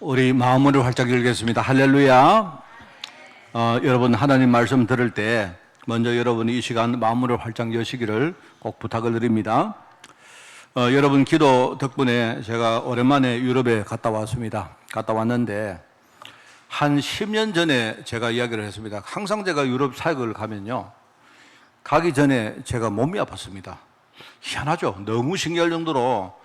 우리 마음으로 활짝 열겠습니다. 할렐루야. 여러분 하나님 말씀 들을 때 먼저 여러분이 이 시간 마음으로 활짝 여시기를 꼭 부탁을 드립니다. 여러분 기도 덕분에 제가 오랜만에 유럽에 갔다 왔습니다. 갔다 왔는데 한 10년 전에 제가 이야기를 했습니다. 항상 제가 유럽 사역을 가면요, 가기 전에 제가 몸이 아팠습니다. 희한하죠. 너무 신기할 정도로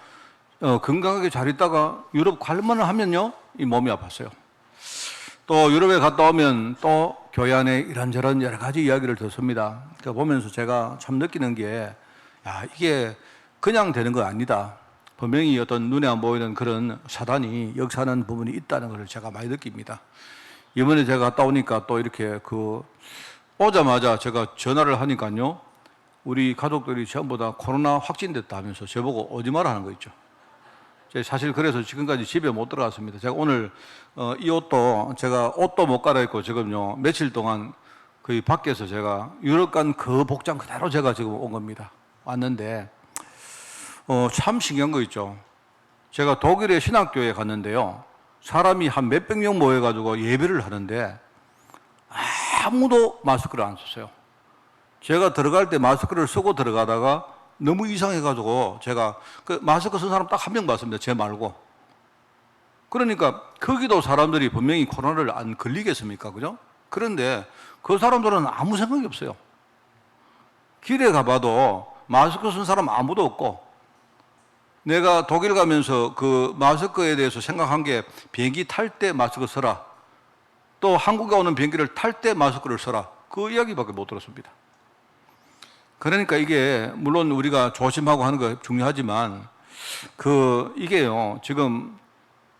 건강하게 잘 있다가 유럽 갈만 하면요, 이 몸이 아팠어요. 또 유럽에 갔다 오면 또 교회 안에 이런저런 여러 가지 이야기를 듣습니다. 그러니까 보면서 제가 참 느끼는 게, 야, 이게 그냥 되는 거 아니다. 분명히 어떤 눈에 안 보이는 그런 사단이 역사하는 부분이 있다는 것을 제가 많이 느낍니다. 이번에 제가 갔다 오니까 또 이렇게 오자마자 제가 전화를 하니까요, 우리 가족들이 전부 다 코로나 확진됐다 하면서 저보고 오지 마라 하는 거 있죠. 사실 그래서 지금까지 집에 못 들어갔습니다. 제가 오늘 이 옷도 제가 옷도 못 갈아입고 지금요 며칠 동안 거의 밖에서 제가 유럽 간 그 복장 그대로 제가 지금 온 겁니다. 왔는데 참 신기한 거 있죠. 제가 독일의 신학교에 갔는데요, 사람이 한 몇백 명 모여가지고 예배를 하는데 아무도 마스크를 안 썼어요. 제가 들어갈 때 마스크를 쓰고 들어가다가 너무 이상해가지고 제가 그 마스크 쓴 사람 딱 한 명 봤습니다. 제 말고. 그러니까 거기도 사람들이 분명히 코로나를 안 걸리겠습니까? 그죠? 그런데 그 사람들은 아무 생각이 없어요. 길에 가봐도 마스크 쓴 사람 아무도 없고, 내가 독일 가면서 그 마스크에 대해서 생각한 게 비행기 탈 때 마스크 써라, 또 한국에 오는 비행기를 탈 때 마스크를 써라, 그 이야기밖에 못 들었습니다. 그러니까 이게 물론 우리가 조심하고 하는 거 중요하지만 이게요, 지금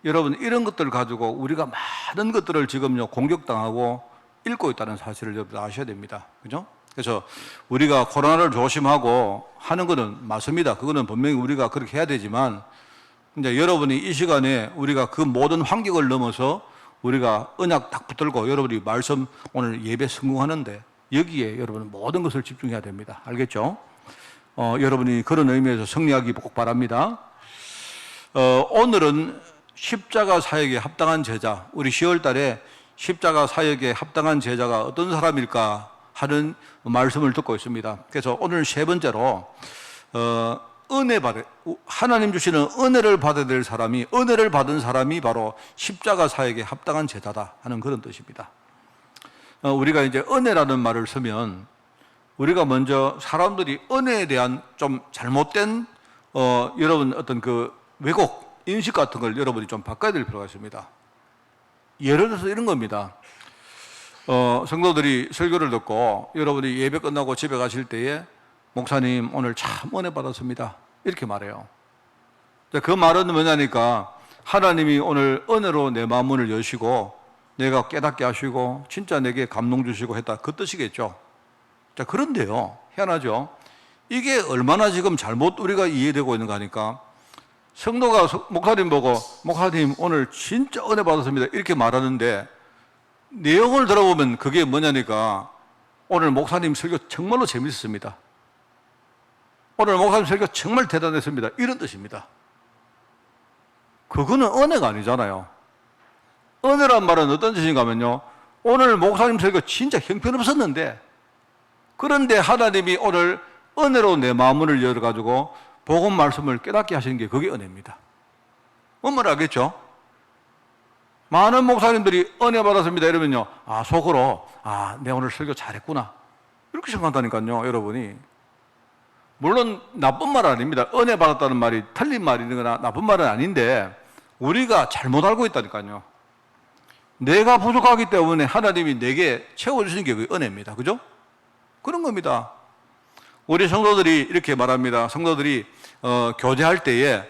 여러분 이런 것들을 가지고 우리가 많은 것들을 지금요 공격당하고 읽고 있다는 사실을 여러분 아셔야 됩니다. 그죠? 그래서 우리가 코로나를 조심하고 하는 거는 맞습니다. 그거는 분명히 우리가 그렇게 해야 되지만, 이제 여러분이 이 시간에 우리가 그 모든 환경을 넘어서 우리가 언약 딱 붙들고 여러분이 말씀 오늘 예배 성공하는데 여기에 여러분은 모든 것을 집중해야 됩니다. 알겠죠? 여러분이 그런 의미에서 승리하기 꼭 바랍니다. 오늘은 십자가 사역에 합당한 제자, 우리 10월 달에 십자가 사역에 합당한 제자가 어떤 사람일까 하는 말씀을 듣고 있습니다. 그래서 오늘 세 번째로 하나님 주시는 은혜를 받아야 될 사람이, 은혜를 받은 사람이 바로 십자가 사역에 합당한 제자다 하는 그런 뜻입니다. 우리가 이제 은혜라는 말을 쓰면 우리가 먼저 사람들이 은혜에 대한 좀 잘못된 여러분 어떤 그 왜곡 인식 같은 걸 여러분이 좀 바꿔야 될 필요가 있습니다. 예를 들어서 이런 겁니다. 성도들이 설교를 듣고 여러분이 예배 끝나고 집에 가실 때에 목사님 오늘 참 은혜 받았습니다, 이렇게 말해요. 그 말은 뭐냐니까 하나님이 오늘 은혜로 내 마음문을 여시고 내가 깨닫게 하시고 진짜 내게 감동 주시고 했다, 그 뜻이겠죠. 자, 그런데요, 희한하죠. 이게 얼마나 지금 잘못 우리가 이해되고 있는가 하니까, 성도가 목사님 보고 목사님 오늘 진짜 은혜 받았습니다 이렇게 말하는데 내용을 들어보면 그게 뭐냐니까, 오늘 목사님 설교 정말로 재밌었습니다, 오늘 목사님 설교 정말 대단했습니다, 이런 뜻입니다. 그거는 은혜가 아니잖아요. 은혜란 말은 어떤 뜻인가 하면요, 오늘 목사님 설교 진짜 형편없었는데 그런데 하나님이 오늘 은혜로 내 마음을 열어가지고 복음 말씀을 깨닫게 하시는 게 그게 은혜입니다. 뭔 말 알겠죠? 많은 목사님들이 은혜 받았습니다 이러면요, 속으로 내가 오늘 설교 잘했구나 이렇게 생각한다니까요. 여러분이 물론 나쁜 말은 아닙니다. 은혜 받았다는 말이 틀린 말이거나 나쁜 말은 아닌데 우리가 잘못 알고 있다니까요. 내가 부족하기 때문에 하나님이 내게 채워주시는 게 그게 은혜입니다. 그죠? 그런 겁니다. 우리 성도들이 이렇게 말합니다. 성도들이 교제할 때에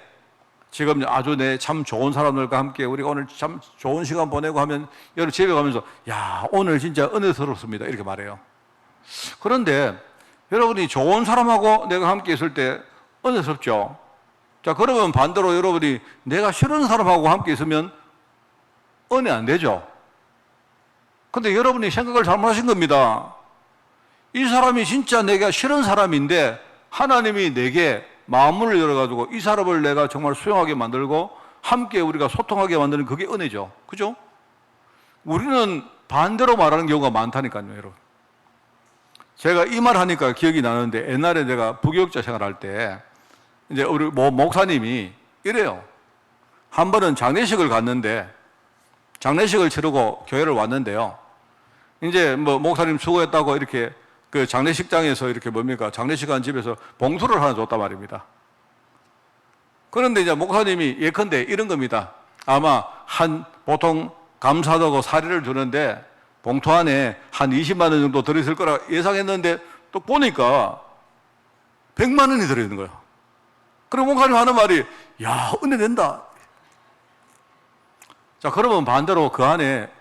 지금 아주 내 참 좋은 사람들과 함께 우리가 오늘 참 좋은 시간 보내고 하면 여러분 집에 가면서 야, 오늘 진짜 은혜스럽습니다 이렇게 말해요. 그런데 여러분이 좋은 사람하고 내가 함께 있을 때 은혜스럽죠. 자, 그러면 반대로 여러분이 내가 싫은 사람하고 함께 있으면 은혜 안 되죠. 근데 여러분이 생각을 잘못하신 겁니다. 이 사람이 진짜 내가 싫은 사람인데 하나님이 내게 마음문을 열어가지고 이 사람을 내가 정말 수용하게 만들고 함께 우리가 소통하게 만드는 그게 은혜죠. 그죠? 우리는 반대로 말하는 경우가 많다니까요, 여러분. 제가 이 말 하니까 기억이 나는데 옛날에 내가 부교육자 생활할 때 이제 우리 목사님이 이래요. 한 번은 장례식을 갔는데 장례식을 치르고 교회를 왔는데요. 이제 뭐 목사님 수고했다고 이렇게 그 장례식장에서 이렇게 장례식 한 집에서 봉투를 하나 줬단 말입니다. 그런데 이제 목사님이 예컨대 이런 겁니다. 아마 보통 감사하다고 사례를 주는데 봉투 안에 한 20만 원 정도 들어있을 거라 예상했는데 또 보니까 100만 원이 들어있는 거예요. 그럼 목사님 하는 말이, 야, 은혜 된다. 자, 그러면 반대로 그 안에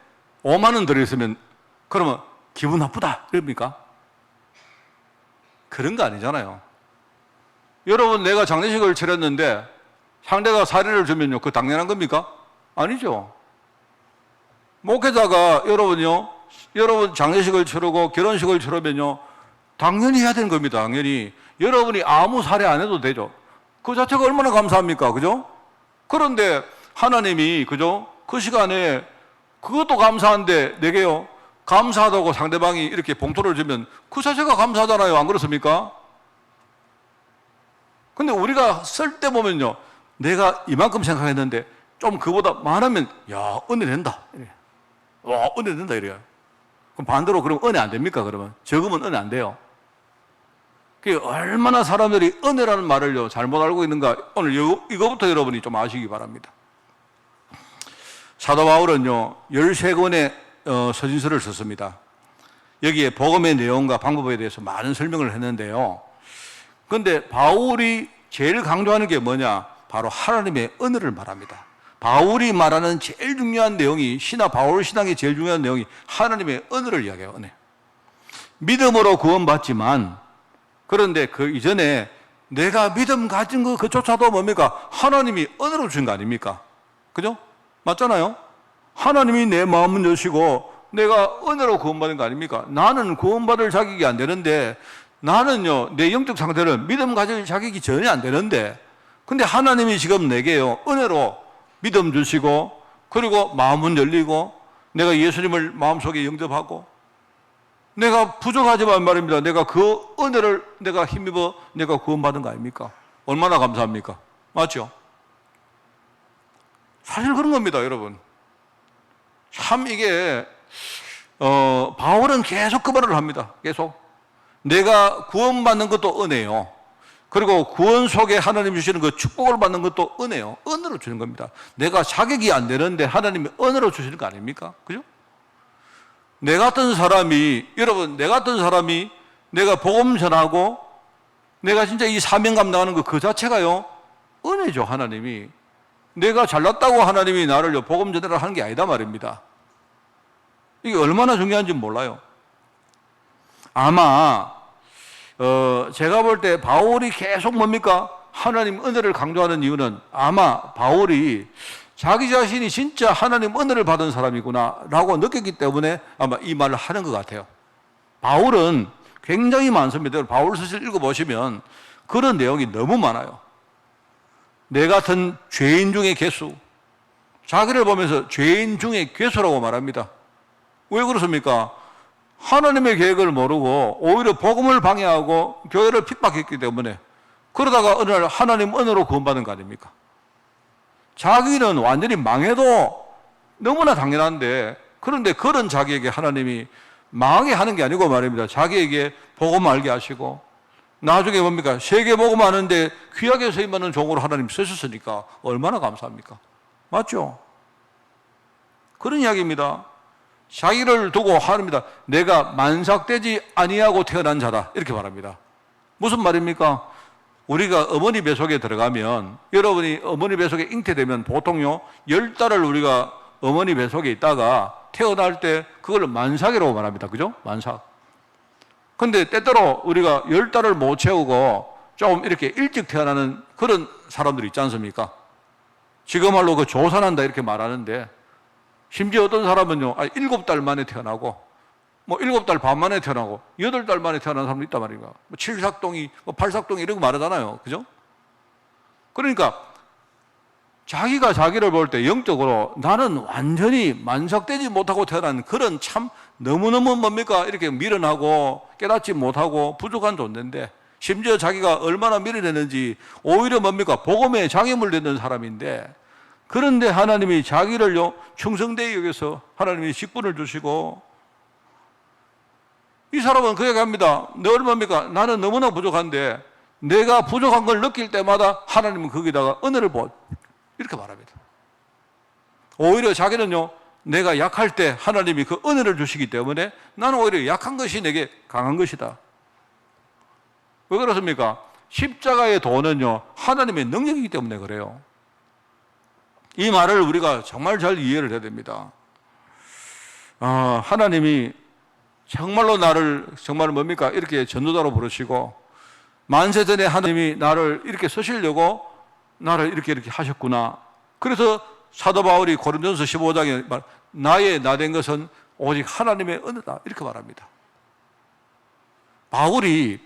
5만 원 들어있으면 그러면 기분 나쁘다. 이럽니까? 그런 거 아니잖아요. 여러분, 내가 장례식을 치렀는데 상대가 사례를 주면요, 그거 당연한 겁니까? 아니죠. 목회자가 여러분 장례식을 치르고 결혼식을 치르면요, 당연히 해야 되는 겁니다. 당연히. 여러분이 아무 사례 안 해도 되죠. 그 자체가 얼마나 감사합니까? 그죠? 그런데 하나님이, 그죠? 그 시간에 그것도 감사한데 내게요, 감사하다고 상대방이 이렇게 봉투를 주면 그 자체가 감사하잖아요. 안 그렇습니까? 근데 우리가 쓸 때 보면요, 내가 이만큼 생각했는데 좀 그보다 많으면, 야, 은혜 된다. 이래. 와, 은혜 된다. 이래요. 그럼 반대로 그러면 은혜 안 됩니까? 그러면 적으면 은혜 안 돼요. 그게 얼마나 사람들이 은혜라는 말을요 잘못 알고 있는가, 오늘 이거부터 여러분이 좀 아시기 바랍니다. 사도 바울은요 13권의 서신서를 썼습니다. 여기에 복음의 내용과 방법에 대해서 많은 설명을 했는데요. 그런데 바울이 제일 강조하는 게 뭐냐? 바로 하나님의 은혜를 말합니다. 바울이 말하는 제일 중요한 내용이, 바울 신앙의 제일 중요한 내용이 하나님의 은혜를 이야기해요. 은혜. 믿음으로 구원받지만, 그런데 그 이전에 내가 믿음 가진 그조차도 뭡니까? 하나님이 은혜로 주신 거 아닙니까? 그죠? 맞잖아요? 하나님이 내 마음을 여시고 내가 은혜로 구원받은 거 아닙니까? 나는 구원받을 자격이 안 되는데, 나는요 내 영적 상태를 믿음 가질 자격이 전혀 안 되는데, 근데 하나님이 지금 내게요 은혜로 믿음 주시고, 그리고 마음은 열리고, 내가 예수님을 마음속에 영접하고, 내가 부족하지만 말입니다, 내가 그 은혜를 내가 힘입어 내가 구원받은 거 아닙니까? 얼마나 감사합니까? 맞죠? 사실 그런 겁니다, 여러분. 참 이게 바울은 계속 그 말을 합니다. 계속 내가 구원받는 것도 은혜요, 그리고 구원 속에 하나님 주시는 그 축복을 받는 것도 은혜요. 은혜로 주는 겁니다. 내가 자격이 안 되는데 하나님이 은혜로 주시는 거 아닙니까? 그죠? 여러분, 내 같은 사람이 내가 복음 전하고 내가 진짜 이 사명 감당하는 거 그 자체가요 은혜죠. 하나님이 내가 잘났다고 하나님이 나를 복음 전하라 하는 게 아니다 말입니다. 이게 얼마나 중요한지 몰라요. 아마 제가 볼 때 바울이 계속 뭡니까? 하나님 은혜를 강조하는 이유는 아마 바울이 자기 자신이 진짜 하나님 은혜를 받은 사람이구나 라고 느꼈기 때문에 아마 이 말을 하는 것 같아요. 바울은 굉장히 많습니다. 바울 서실 읽어보시면 그런 내용이 너무 많아요. 내 같은 죄인 중의 괴수, 자기를 보면서 죄인 중의 괴수라고 말합니다. 왜 그렇습니까? 하나님의 계획을 모르고 오히려 복음을 방해하고 교회를 핍박했기 때문에, 그러다가 어느 날 하나님 은혜로 구원받은 거 아닙니까? 자기는 완전히 망해도 너무나 당연한데, 그런데 그런 자기에게 하나님이 망하게 하는 게 아니고 말입니다, 자기에게 복음 알게 하시고, 나중에 뭡니까? 세계 복음 하는데 귀하게 쓰임받는 종으로 하나님 쓰셨으니까 얼마나 감사합니까? 맞죠? 그런 이야기입니다. 자기를 두고 하나님이다, 내가 만삭되지 아니하고 태어난 자다, 이렇게 말합니다. 무슨 말입니까? 우리가 어머니 뱃속에 들어가면, 여러분이 어머니 뱃속에 잉태되면 보통요 10달을 우리가 어머니 뱃속에 있다가 태어날 때 그걸 만삭이라고 말합니다. 그죠? 만삭. 근데 때때로 우리가 10달을 못 채우고 좀 이렇게 일찍 태어나는 그런 사람들이 있지 않습니까? 지금말로 그 조산한다 이렇게 말하는데, 심지어 어떤 사람은요 7달 만에 태어나고, 뭐 7달 반 만에 태어나고, 8달 만에 태어난 사람도 있단 말입니다. 뭐 7삭동이, 뭐 8삭동이 이런 거 말하잖아요. 그죠? 그러니까 자기가 자기를 볼 때 영적으로 나는 완전히 만삭되지 못하고 태어난 그런 참 너무너무 뭡니까? 이렇게 미련하고 깨닫지 못하고 부족한 존재인데, 심지어 자기가 얼마나 미련했는지 오히려 뭡니까? 복음에 장애물 되는 사람인데, 그런데 하나님이 자기를요 충성되게 여겨서 하나님이 직분을 주시고, 이 사람은 그 얘기합니다. 너 얼마입니까? 나는 너무나 부족한데 내가 부족한 걸 느낄 때마다 하나님은 거기다가 은혜를 부어, 이렇게 말합니다. 오히려 자기는요, 내가 약할 때 하나님이 그 은혜를 주시기 때문에 나는 오히려 약한 것이 내게 강한 것이다. 왜 그렇습니까? 십자가의 도는요 하나님의 능력이기 때문에 그래요. 이 말을 우리가 정말 잘 이해를 해야 됩니다. 하나님이 정말로 나를 정말 뭡니까? 이렇게 전도자로 부르시고, 만세 전에 하나님이 나를 이렇게 쓰시려고 나를 이렇게 하셨구나. 그래서 사도 바울이 고린도전서 15장에 나의 나 된 것은 오직 하나님의 은혜다, 이렇게 말합니다. 바울이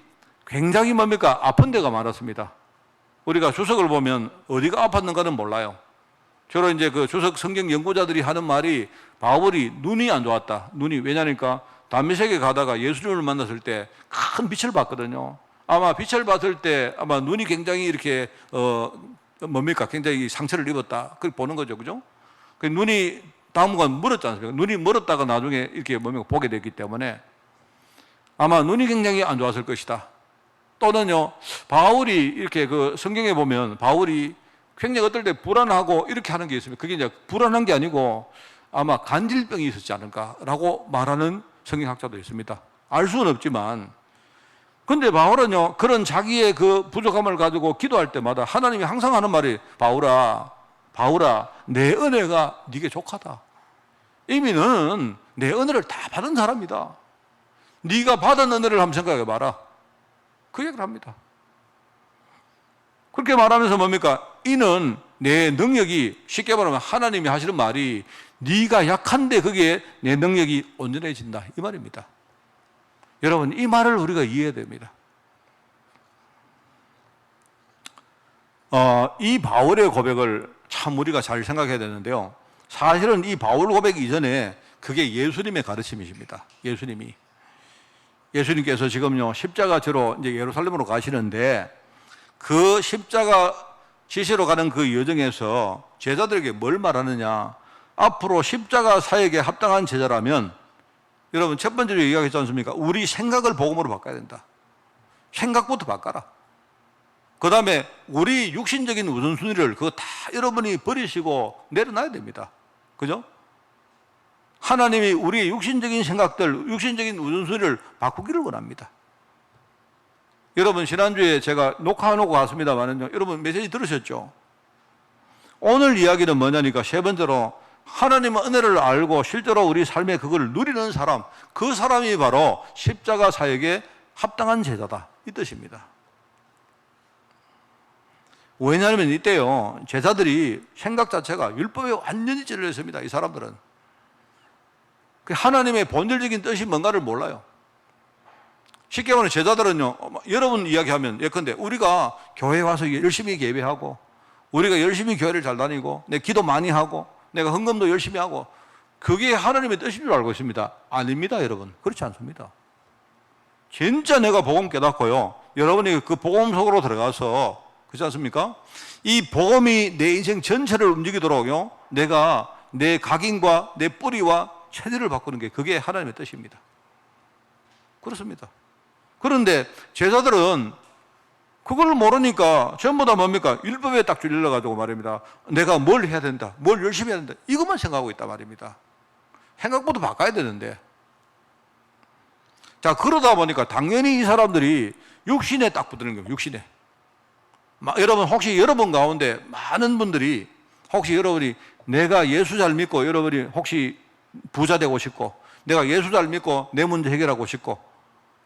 굉장히 뭡니까? 아픈 데가 많았습니다. 우리가 주석을 보면 어디가 아팠는가는 몰라요. 주로 이제 그 주석 성경 연구자들이 하는 말이 바울이 눈이 안 좋았다. 눈이 왜냐니까 담메색에 가다가 예수님을 만났을 때 큰 빛을 봤거든요. 아마 빛을 봤을 때 아마 눈이 굉장히 이렇게 뭡니까? 굉장히 상처를 입었다. 그렇게 보는 거죠, 그죠? 그 눈이 당분간 멀었지 않습니까? 눈이 멀었다가 나중에 이렇게 뭡니까? 보게 됐기 때문에 아마 눈이 굉장히 안 좋았을 것이다. 또는요, 바울이 이렇게 그 성경에 보면 바울이 굉장히 어떨 때 불안하고 이렇게 하는 게 있습니다. 그게 이제 불안한 게 아니고 아마 간질병이 있었지 않을까라고 말하는 성경학자도 있습니다. 알 수는 없지만, 근데 바울은요 그런 자기의 그 부족함을 가지고 기도할 때마다 하나님이 항상 하는 말이 바울아 내 은혜가 네게 족하다. 이미 너는 내 은혜를 다 받은 사람이다. 네가 받은 은혜를 한번 생각해 봐라. 그 얘기를 합니다. 그렇게 말하면서 뭡니까? 이는 내 능력이, 쉽게 말하면 하나님이 하시는 말이 네가 약한데 거기에 내 능력이 온전해진다, 이 말입니다. 여러분, 이 말을 우리가 이해해야 됩니다. 이 바울의 고백을 참 우리가 잘 생각해야 되는데요. 사실은 이 바울 고백 이전에 그게 예수님의 가르침이십니다. 예수님께서 지금요 십자가 지러 이제 예루살렘으로 가시는데, 그 십자가 지시로 가는 그 여정에서 제자들에게 뭘 말하느냐? 앞으로 십자가 사역에 합당한 제자라면, 여러분 첫 번째로 얘기하겠지 않습니까? 우리 생각을 복음으로 바꿔야 된다. 생각부터 바꿔라. 그 다음에 우리 육신적인 우선순위를 그거 다 여러분이 버리시고 내려놔야 됩니다. 그죠? 하나님이 우리의 육신적인 생각들, 육신적인 우선순위를 바꾸기를 원합니다. 여러분, 지난주에 제가 녹화해놓고 왔습니다만은요, 여러분 메시지 들으셨죠? 오늘 이야기는 뭐냐니까, 세 번째로 하나님의 은혜를 알고 실제로 우리 삶에 그걸 누리는 사람, 그 사람이 바로 십자가 사역에 합당한 제자다, 이 뜻입니다. 왜냐하면 이때요 제자들이 생각 자체가 율법에 완전히 찔려 있습니다. 이 사람들은 하나님의 본질적인 뜻이 뭔가를 몰라요. 쉽게 말하면 제자들은요, 여러분 이야기하면 예컨대 우리가 교회 와서 열심히 예배하고, 우리가 열심히 교회를 잘 다니고, 내 기도 많이 하고, 내가 헌금도 열심히 하고, 그게 하나님의 뜻인 줄 알고 있습니다. 아닙니다, 여러분. 그렇지 않습니다. 진짜 내가 복음 깨닫고요, 여러분이 그 복음 속으로 들어가서, 그렇지 않습니까? 이 복음이 내 인생 전체를 움직이도록요, 내가 내 각인과 내 뿌리와 체질을 바꾸는 게 그게 하나님의 뜻입니다. 그렇습니다. 그런데 제자들은 그걸 모르니까 전부 다 뭡니까? 율법에 딱 줄려가지고 말입니다. 내가 뭘 해야 된다, 뭘 열심히 해야 된다, 이것만 생각하고 있단 말입니다. 생각부터 바꿔야 되는데. 자, 그러다 보니까 당연히 이 사람들이 육신에 딱 붙는 거예요. 육신에. 여러분, 혹시 여러분 가운데 많은 분들이, 혹시 여러분이 내가 예수 잘 믿고, 여러분이 혹시 부자 되고 싶고, 내가 예수 잘 믿고 내 문제 해결하고 싶고,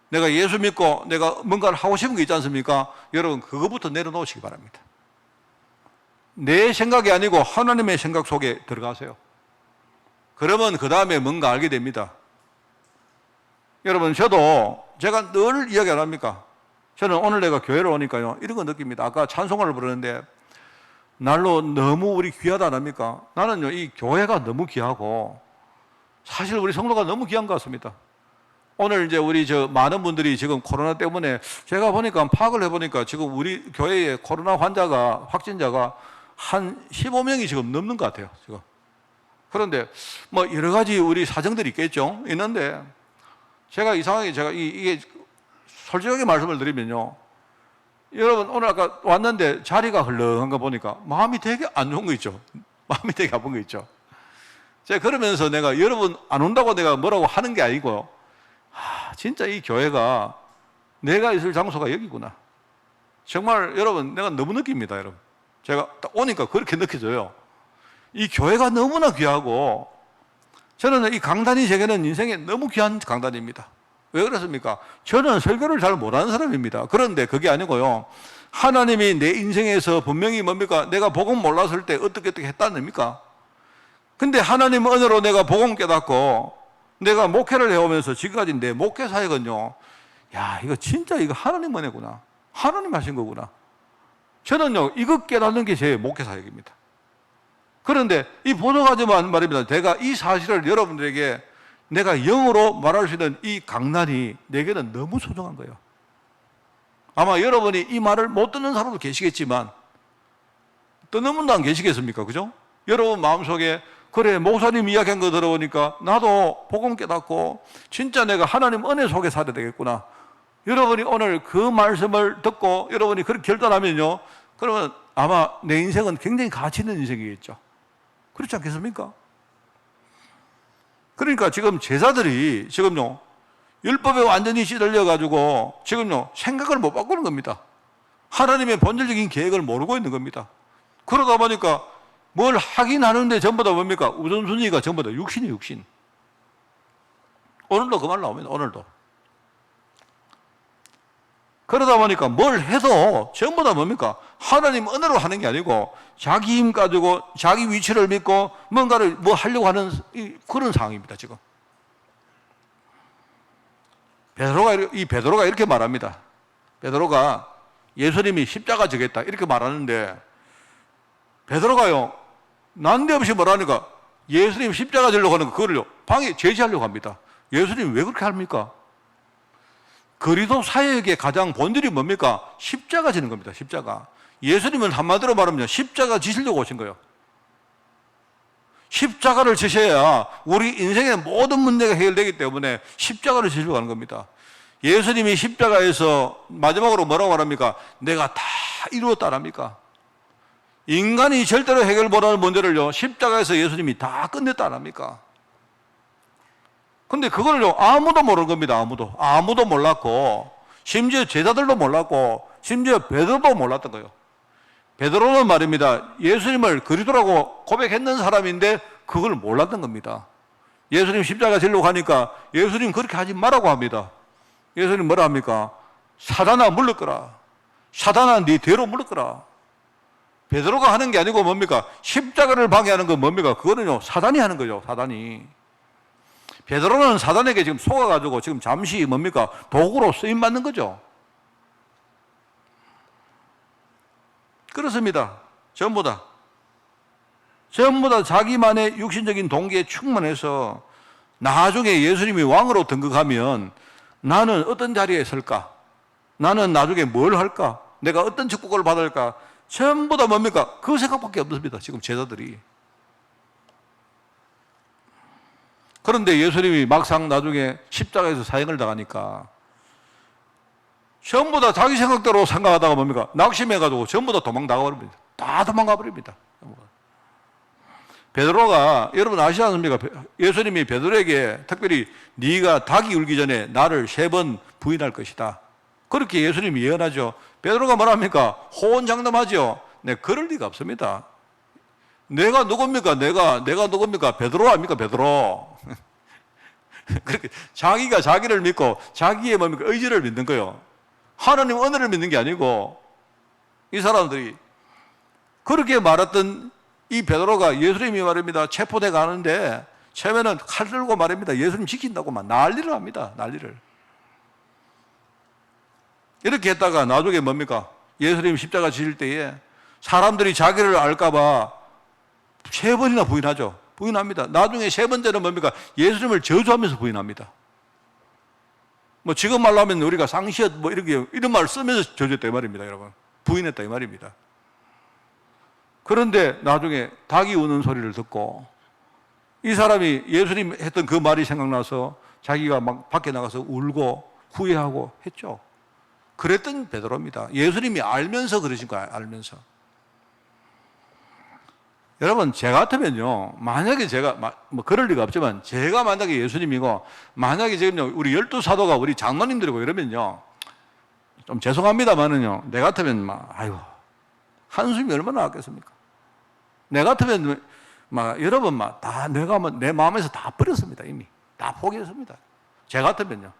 내가 예수 믿고 내가 뭔가를 하고 싶은 게 있지 않습니까? 여러분, 그거부터 내려놓으시기 바랍니다. 내 생각이 아니고 하나님의 생각 속에 들어가세요. 그러면 그 다음에 뭔가 알게 됩니다. 여러분, 제가 늘 이야기 안 합니까? 저는 오늘 내가 교회를 오니까요, 이런 거 느낍니다. 아까 찬송가를 부르는데, 날로 너무 우리 귀하다 안 합니까? 나는요, 이 교회가 너무 귀하고, 사실 우리 성도가 너무 귀한 것 같습니다. 오늘 이제 우리 많은 분들이 지금 코로나 때문에 제가 보니까 파악을 해보니까 지금 우리 교회에 코로나 확진자가 한 15명이 지금 넘는 것 같아요, 지금. 그런데 뭐 여러 가지 우리 사정들이 있겠죠? 있는데 제가 이상하게 이게 솔직하게 말씀을 드리면요. 여러분 오늘 아까 왔는데 자리가 헐렁한 거 보니까 마음이 되게 안 좋은 거 있죠? 마음이 되게 아픈 거 있죠? 제가 그러면서 내가 여러분 안 온다고 내가 뭐라고 하는 게 아니고 진짜 이 교회가 내가 있을 장소가 여기구나. 정말 여러분 내가 너무 느낍니다, 여러분. 제가 딱 오니까 그렇게 느껴져요. 이 교회가 너무나 귀하고 저는 이 강단이 제게는 인생에 너무 귀한 강단입니다. 왜 그렇습니까? 저는 설교를 잘 못하는 사람입니다. 그런데 그게 아니고요. 하나님이 내 인생에서 분명히 뭡니까? 내가 복음 몰랐을 때 어떻게 했다는 겁니까? 근데 하나님 은혜로 내가 복음 깨닫고 내가 목회를 해오면서 지금까지 내 목회 사역은요. 야, 이거 진짜 이거 하나님 은혜구나. 하나님 하신 거구나. 저는요, 이거 깨닫는 게 제 목회 사역입니다. 그런데 이 보도가지만 말입니다. 내가 이 사실을 여러분들에게 내가 영어로 말할 수 있는 이 강단이 내게는 너무 소중한 거예요. 아마 여러분이 이 말을 못 듣는 사람도 계시겠지만 듣는 분도 안 계시겠습니까? 그죠? 여러분 마음속에 그래 목사님 이야기한 거 들어보니까 나도 복음 깨닫고 진짜 내가 하나님 은혜 속에 살아야 되겠구나. 여러분이 오늘 그 말씀을 듣고 여러분이 그렇게 결단하면요. 그러면 아마 내 인생은 굉장히 가치 있는 인생이겠죠. 그렇지 않겠습니까? 그러니까 지금 제자들이 지금요, 율법에 완전히 찌들려가지고 지금요, 생각을 못 바꾸는 겁니다. 하나님의 본질적인 계획을 모르고 있는 겁니다. 그러다 보니까 뭘 하긴 하는데 전부 다 뭡니까? 우선순위가 전부 다 육신이 육신. 오늘도 그 말 나옵니다. 오늘도. 그러다 보니까 뭘 해도 전부 다 뭡니까? 하나님 은혜로 하는 게 아니고 자기 힘 가지고 자기 위치를 믿고 뭔가를 뭐 하려고 하는 그런 상황입니다, 지금. 베드로가 이렇게 말합니다. 베드로가 예수님이 십자가 지겠다 이렇게 말하는데 베드로가요, 난데없이 뭐라니까 예수님 십자가 지려고 하는 거 그거를요, 방에 제시하려고 합니다. 예수님 왜 그렇게 합니까? 그리스도 사역의 가장 본질이 뭡니까? 십자가 지는 겁니다. 십자가. 예수님은 한마디로 말하면 십자가 지시려고 오신 거예요. 십자가를 지셔야 우리 인생의 모든 문제가 해결되기 때문에 십자가를 지시려고 하는 겁니다. 예수님이 십자가에서 마지막으로 뭐라고 말합니까? 내가 다 이루었다랍니까? 인간이 절대로 해결 못하는 문제를요, 십자가에서 예수님이 다 끝냈다랍니까? 근데 그걸요, 아무도 모르는 겁니다. 아무도 몰랐고, 심지어 제자들도 몰랐고, 심지어 베드로도 몰랐던 거예요. 베드로는 말입니다. 예수님을 그리스도라고 고백했는 사람인데 그걸 몰랐던 겁니다. 예수님 십자가 지려고 하니까 예수님 그렇게 하지 말라고 합니다. 예수님 뭐라 합니까? 사단아 물러거라. 사단아 네 대로 물러거라. 베드로가 하는 게 아니고 뭡니까? 십자가를 방해하는 건 뭡니까? 그거는요, 사단이 하는 거죠. 사단이. 베드로는 사단에게 지금 속아가지고 지금 잠시 뭡니까? 도구로 쓰임받는 거죠. 그렇습니다. 전부 다 자기만의 육신적인 동기에 충만해서 나중에 예수님이 왕으로 등극하면 나는 어떤 자리에 설까? 나는 나중에 뭘 할까? 내가 어떤 축복을 받을까? 전부 다 뭡니까? 그 생각밖에 없습니다. 지금 제자들이. 그런데 예수님이 막상 나중에 십자가에서 사형을 당하니까 전부 다 자기 생각대로 생각하다가 뭡니까? 낙심해가지고 전부 다 도망 나가버립니다. 다 도망가 버립니다. 베드로가 여러분 아시지 않습니까? 예수님이 베드로에게 특별히 네가 닭이 울기 전에 나를 3번 부인할 것이다. 그렇게 예수님이 예언하죠. 베드로가 뭐랍니까? 호언장담하죠. 네, 그럴 리가 없습니다. 내가 누굽니까? 내가 누굽니까? 베드로 아닙니까? 베드로. 그렇게 자기가 자기를 믿고 자기의 뭡니까? 의지를 믿는 거예요. 하나님 은혜를 믿는 게 아니고 이 사람들이 그렇게 말했던 이 베드로가 예수님이 말입니다. 체포돼 가는데 처음에는 칼 들고 말입니다. 예수님 지킨다고 막 난리를 합니다. 난리를. 이렇게 했다가 나중에 뭡니까? 예수님 십자가 지실 때에 사람들이 자기를 알까봐 3번이나 부인하죠. 부인합니다. 나중에 3번째는 뭡니까? 예수님을 저주하면서 부인합니다. 뭐 지금 말로 하면 우리가 상시엇 뭐 이런 말 쓰면서 저주했다 이 말입니다, 여러분. 부인했다 이 말입니다. 그런데 나중에 닭이 우는 소리를 듣고 이 사람이 예수님 했던 그 말이 생각나서 자기가 막 밖에 나가서 울고 후회하고 했죠. 그랬던 베드로입니다. 예수님이 알면서 그러신 거예요, 알면서. 여러분, 제 같으면요, 만약에 제가, 뭐, 그럴 리가 없지만, 제가 만약에 예수님이고, 만약에 지금요, 우리 12사도가 우리 장로님들이고 이러면요, 좀 죄송합니다만은요, 내 같으면 막, 아이고, 한숨이 얼마나 났겠습니까? 내 같으면, 막, 여러분, 막, 다 내가 내 마음에서 다 버렸습니다, 이미. 다 포기했습니다. 제 같으면요.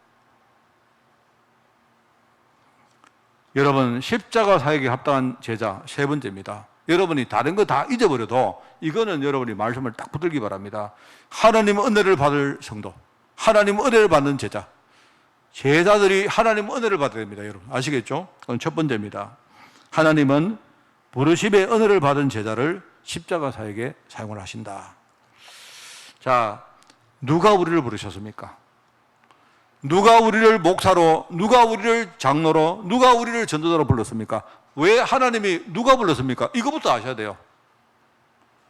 여러분, 십자가 사역에 합당한 제자 3번째입니다. 여러분이 다른 거 다 잊어버려도 이거는 여러분이 말씀을 딱 붙들기 바랍니다. 하나님 은혜를 받을 성도, 하나님 은혜를 받는 제자, 제자들이 하나님 은혜를 받아야 됩니다. 여러분 아시겠죠? 그건 첫 번째입니다. 하나님은 부르심의 은혜를 받은 제자를 십자가 사역에 사용을 하신다. 자, 누가 우리를 부르셨습니까? 누가 우리를 목사로, 누가 우리를 장로로, 누가 우리를 전도자로 불렀습니까? 왜 하나님이 누가 불렀습니까? 이거부터 아셔야 돼요.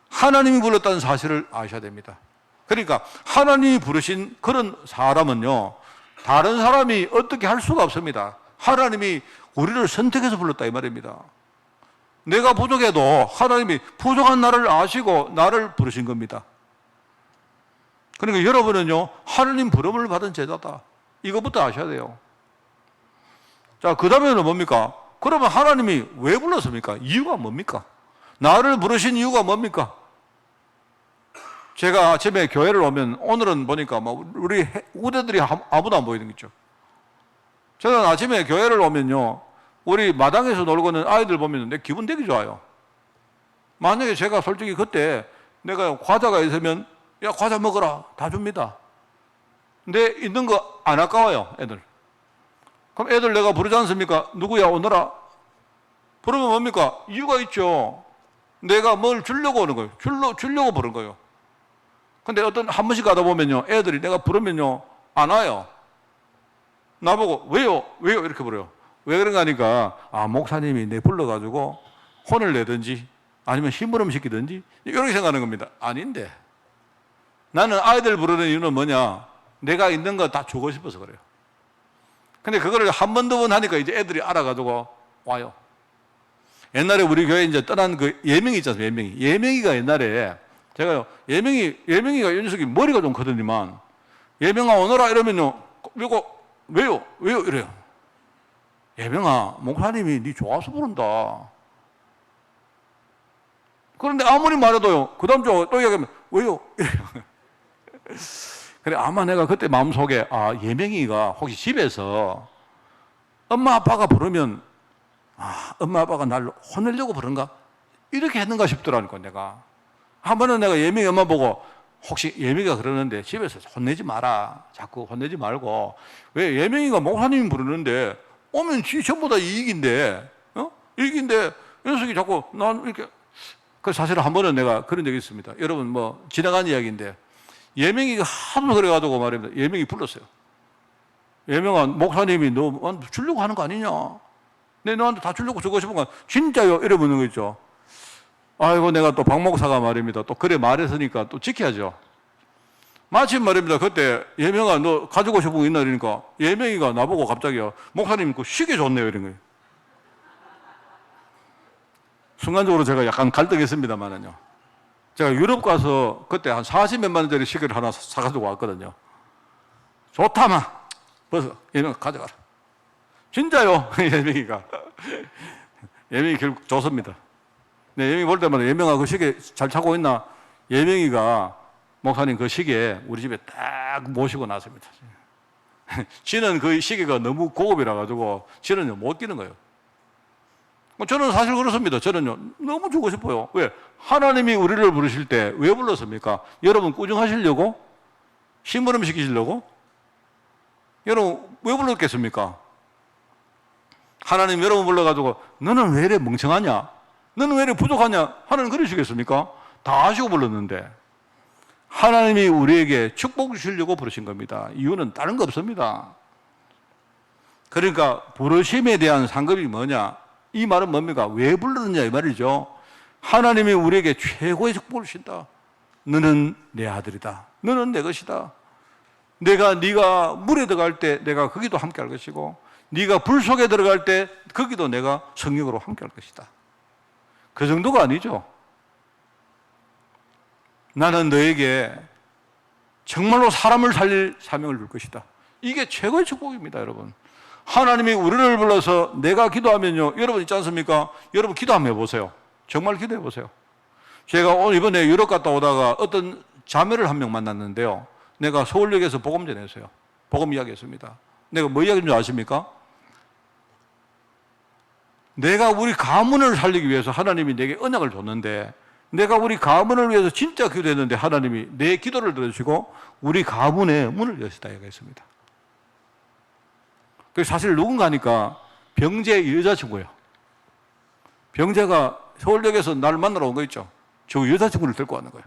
하나님이 불렀다는 사실을 아셔야 됩니다. 그러니까 하나님이 부르신 그런 사람은요, 다른 사람이 어떻게 할 수가 없습니다. 하나님이 우리를 선택해서 불렀다 이 말입니다. 내가 부족해도 하나님이 부족한 나를 아시고 나를 부르신 겁니다. 그러니까 여러분은요, 하나님 부름을 받은 제자다. 이것부터 아셔야 돼요. 자, 그 다음에는 뭡니까? 그러면 하나님이 왜 불렀습니까? 이유가 뭡니까? 나를 부르신 이유가 뭡니까? 제가 아침에 교회를 오면 오늘은 보니까 뭐 우리 후대들이 아무도 안 보이는 거죠. 저는 아침에 교회를 오면요, 우리 마당에서 놀고 있는 아이들 보면 내 기분 되게 좋아요. 만약에 제가 솔직히 그때 내가 과자가 있으면 야, 과자 먹어라. 다 줍니다. 근데 있는 거 안 아까워요, 애들. 그럼 애들 내가 부르지 않습니까? 누구야, 오너라? 부르면 뭡니까? 이유가 있죠. 내가 뭘 주려고 오는 거예요. 주려고 부른 거예요. 근데 한 번씩 가다 보면요, 애들이 내가 부르면요, 안 와요. 나보고, 왜요? 이렇게 부르요. 왜 그런가 하니까, 목사님이 내 불러가지고 혼을 내든지 아니면 심부름 시키든지 이렇게 생각하는 겁니다. 아닌데. 나는 아이들 부르는 이유는 뭐냐? 내가 있는 거 다 주고 싶어서 그래요. 근데 그거를 한 번, 두 번 하니까 이제 애들이 알아가지고 와요. 옛날에 우리 교회 이제 떠난 그 예명이 있잖아요, 예명이. 예명이가 옛날에 제가요, 예명이가 이 녀석이 머리가 좀 크더니만 예명아 오너라 이러면요, 왜요? 이래요. 예명아, 목사님이 네 좋아서 부른다. 그런데 아무리 말해도요, 그 다음 주 또 이야기하면 왜요? 이래요. 그래, 아마 내가 그때 마음속에, 예명이가 혹시 집에서 엄마 아빠가 부르면, 엄마 아빠가 날 혼내려고 부른가? 이렇게 했는가 싶더라니까, 내가. 한 번은 내가 예명이 엄마 보고, 혹시 예명이가 그러는데 집에서 혼내지 마라. 자꾸 혼내지 말고. 왜 예명이가 목사님이 부르는데, 오면 지 전부 다 이익인데, 이익인데, 이 녀석이 자꾸, 난 이렇게. 그 사실 한 번은 내가 그런 적이 있습니다. 여러분, 뭐, 지나간 이야기인데, 예명이가 하도 그래가지고 말입니다. 예명이 불렀어요. 예명아, 목사님이 너 주려고 하는 거 아니냐? 내 너한테 다 주려고 주고 싶은 거 진짜요? 이래 묻는 거 있죠. 아이고, 내가 또 박 목사가 말입니다. 또 그래 말했으니까 또 지켜야죠. 마침 말입니다. 그때 예명아, 너 가지고 싶은 거 있나? 이러니까 예명이가 나보고 갑자기요, 목사님 그 시계 좋네요. 이런 거예요. 순간적으로 제가 약간 갈등했습니다만은요. 제가 유럽 가서 그때 한 40몇만 원짜리 시계를 하나 사가지고 왔거든요. 좋다마. 벌써 예명 가져가라. 진짜요? 예명이가. 예명이 결국 줬습니다. 네, 예명이 볼 때마다 예명아 그 시계 잘 차고 있나? 예명이가 목사님 그 시계 우리 집에 딱 모시고 나섭니다. 지는 그 시계가 너무 고급이라 가지고 지는 못 끼는 거예요. 저는 사실 그렇습니다. 저는요, 너무 주고 싶어요. 왜? 하나님이 우리를 부르실 때 왜 불렀습니까? 여러분 꾸중하시려고? 심부름 시키시려고? 여러분 왜 불렀겠습니까? 하나님 여러분 불러가지고 너는 왜 이래 멍청하냐? 너는 왜 이렇게 부족하냐? 하나님 그러시겠습니까? 다 아시고 불렀는데. 하나님이 우리에게 축복 주시려고 부르신 겁니다. 이유는 다른 거 없습니다. 그러니까 부르심에 대한 상급이 뭐냐? 이 말은 뭡니까? 왜 불렀느냐 이 말이죠. 하나님이 우리에게 최고의 축복을 주신다. 너는 내 아들이다. 너는 내 것이다. 네가 물에 들어갈 때 내가 거기도 함께 할 것이고 네가 불 속에 들어갈 때 거기도 내가 성령으로 함께 할 것이다. 그 정도가 아니죠. 나는 너에게 정말로 사람을 살릴 사명을 줄 것이다. 이게 최고의 축복입니다, 여러분. 하나님이 우리를 불러서 내가 기도하면요, 여러분 있지 않습니까? 여러분 기도 한번 해보세요. 정말 기도해 보세요. 제가 오늘 이번에 유럽 갔다 오다가 어떤 자매를 한 명 만났는데요. 내가 서울역에서 복음 전했어요. 복음 이야기했습니다. 내가 뭐 이야기인 줄 아십니까? 내가 우리 가문을 살리기 위해서 하나님이 내게 언약을 줬는데 내가 우리 가문을 위해서 진짜 기도했는데 하나님이 내 기도를 들으시고 우리 가문의 문을 여시다 얘기했습니다. 그래서 사실 누군가니까 병재 여자친구예요. 병재가 서울역에서 나를 만나러 온 거 있죠. 저 여자친구를 데리고 왔는 거예요.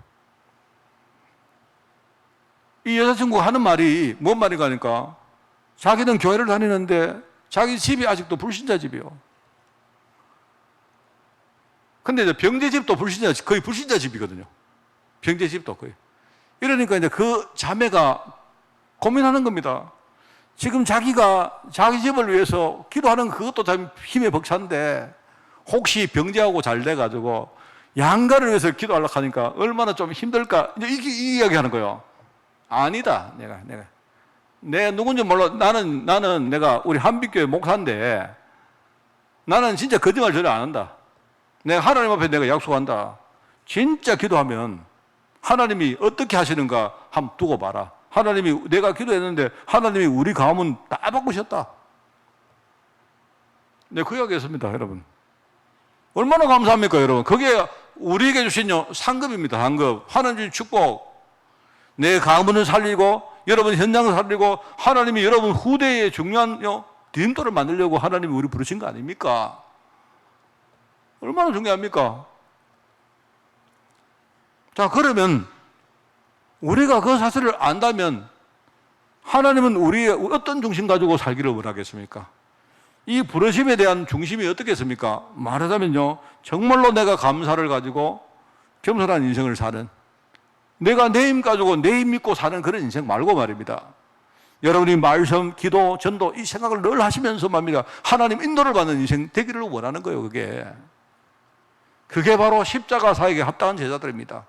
이 여자친구가 하는 말이 뭔 말인가 하니까 자기는 교회를 다니는데 자기 집이 아직도 불신자 집이요. 근데 이제 병재 집도 불신자 집, 거의 불신자 집이거든요. 병재 집도 거의. 이러니까 이제 그 자매가 고민하는 겁니다. 지금 자기가 자기 집을 위해서 기도하는 그것도 참 힘에 벅찬데 혹시 병재하고 잘 돼가지고 양가를 위해서 기도하려고 하니까 얼마나 좀 힘들까? 이제 이 이야기 하는 거예요. 아니다. 내가 누군지 몰라. 나는 내가 우리 한빛교회 목사인데 나는 진짜 거짓말 전혀 안 한다. 내가 하나님 앞에 내가 약속한다. 진짜 기도하면 하나님이 어떻게 하시는가 한번 두고 봐라. 하나님이 내가 기도했는데 하나님이 우리 가문 다 바꾸셨다. 네, 그 이야기 했습니다, 여러분. 얼마나 감사합니까, 여러분? 그게 우리에게 주신 상급입니다, 상급. 하나님의 축복. 내 가문을 살리고 여러분 현장을 살리고 하나님이 여러분 후대의 중요한 디딤돌을 만들려고 하나님이 우리 부르신 거 아닙니까? 얼마나 중요합니까? 자, 그러면 우리가 그 사실을 안다면 하나님은 우리의 어떤 중심 가지고 살기를 원하겠습니까? 이 부르심에 대한 중심이 어떻겠습니까? 말하자면요, 정말로 내가 감사를 가지고 겸손한 인생을 사는, 내가 내 힘 가지고 내 힘 믿고 사는 그런 인생 말고 말입니다. 여러분이 말씀, 기도, 전도 이 생각을 늘 하시면서 말입니다. 하나님 인도를 받는 인생 되기를 원하는 거예요, 그게. 그게 바로 십자가 사역에 합당한 제자들입니다.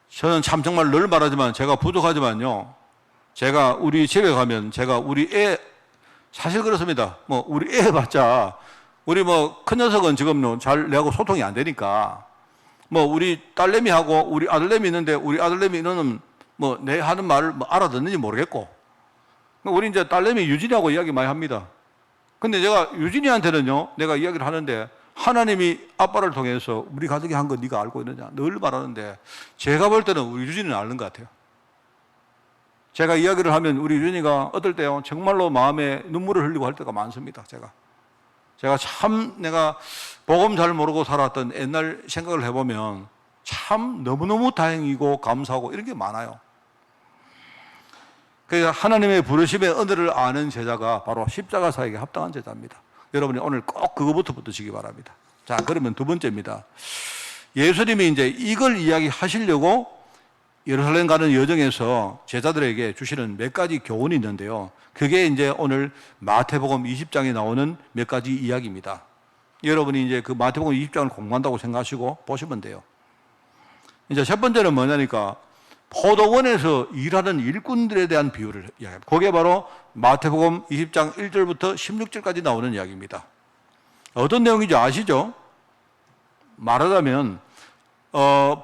저는 참 정말 늘 말하지만 제가 부족하지만요. 제가 우리 집에 가면 제가 우리 애, 사실 그렇습니다. 우리 애 봤자 우리 큰 녀석은 지금 잘 내하고 소통이 안 되니까 우리 딸내미하고 우리 아들내미 있는데 우리 아들내미는 내 하는 말을 알아듣는지 모르겠고 우리 이제 딸내미 유진이하고 이야기 많이 합니다. 근데 제가 유진이한테는요, 내가 이야기를 하는데 하나님이 아빠를 통해서 우리 가족이 한 거 네가 알고 있느냐 늘 말하는데 제가 볼 때는 우리 유진이는 아는 것 같아요. 제가 이야기를 하면 우리 유진이가 어떨 때요 정말로 마음에 눈물을 흘리고 할 때가 많습니다. 제가 참 내가 복음 잘 모르고 살았던 옛날 생각을 해보면 참 너무너무 다행이고 감사하고 이런 게 많아요. 그래서 하나님의 부르심의 은혜를 아는 제자가 바로 십자가 사역에 합당한 제자입니다. 여러분이 오늘 꼭 그거부터 붙으시기 바랍니다. 자, 그러면 두 번째입니다. 예수님이 이제 이걸 이야기하시려고 예루살렘 가는 여정에서 제자들에게 주시는 몇 가지 교훈이 있는데요. 그게 이제 오늘 마태복음 20장에 나오는 몇 가지 이야기입니다. 여러분이 이제 그 마태복음 20장을 공부한다고 생각하시고 보시면 돼요. 이제 첫 번째는 뭐냐니까 포도원에서 일하는 일꾼들에 대한 비유를 이야기합니다. 그게 바로 마태복음 20장 1절부터 16절까지 나오는 이야기입니다. 어떤 내용인지 아시죠? 말하자면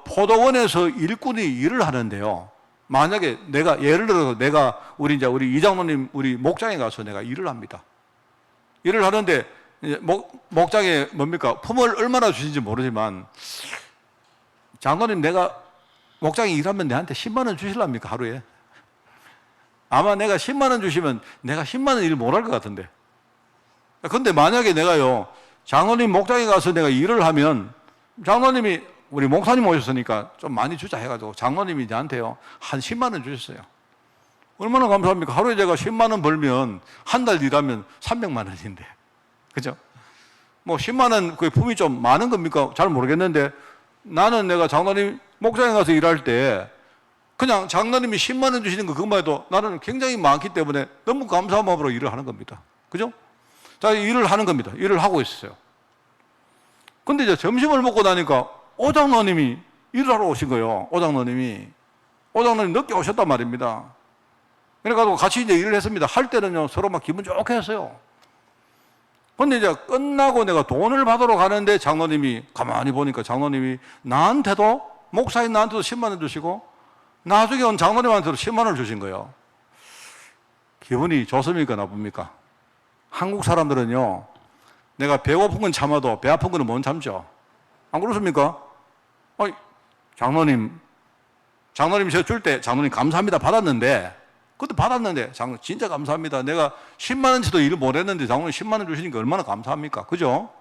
포도원에서 일꾼이 일을 하는데요. 만약에 예를 들어서 우리 이장로님 우리 목장에 가서 내가 일을 합니다. 일을 하는데 목장에 뭡니까? 품을 얼마나 주신지 모르지만 장로님 내가 목장에 일하면 내한테 10만 원 주실랍니까? 하루에? 아마 내가 10만 원 주시면 내가 10만 원 일 못 할 것 같은데. 근데 만약에 내가요, 장로님 목장에 가서 내가 일을 하면, 장로님이, 우리 목사님 오셨으니까 좀 많이 주자 해가지고, 장로님이 나한테요, 한 10만 원 주셨어요. 얼마나 감사합니까? 하루에 제가 10만 원 벌면, 한 달 일하면 300만 원인데. 그죠? 뭐, 10만 원, 그 품이 좀 많은 겁니까? 잘 모르겠는데, 나는 내가 장로님 목장에 가서 일할 때, 그냥 장로님이 10만 원 주시는 거 그것만 해도 나는 굉장히 많기 때문에 너무 감사한 마음으로 일을 하는 겁니다. 그죠? 자, 일을 하는 겁니다. 일을 하고 있어요. 근데 이제 점심을 먹고 나니까 오장로님이 일을 하러 오신 거예요. 오장로님 늦게 오셨단 말입니다. 그래가지고 같이 이제 일을 했습니다. 할 때는요, 서로 막 기분 좋게 했어요. 근데 이제 끝나고 내가 돈을 받으러 가는데 장로님이 가만히 보니까 장로님이 나한테도, 목사인 나한테도 10만 원 주시고 나중에 온 장로님한테도 10만 원을 주신 거예요. 기분이 좋습니까? 나쁩니까? 한국 사람들은요, 내가 배고픈 건 참아도 배 아픈 거는 못 참죠. 안 그렇습니까? 장로님 제가 줄 때 장로님 감사합니다 받았는데, 그때 받았는데, 장로님 진짜 감사합니다. 내가 10만 원치도 일을 못 했는데 장로님 10만 원 주시니까 얼마나 감사합니까? 그죠?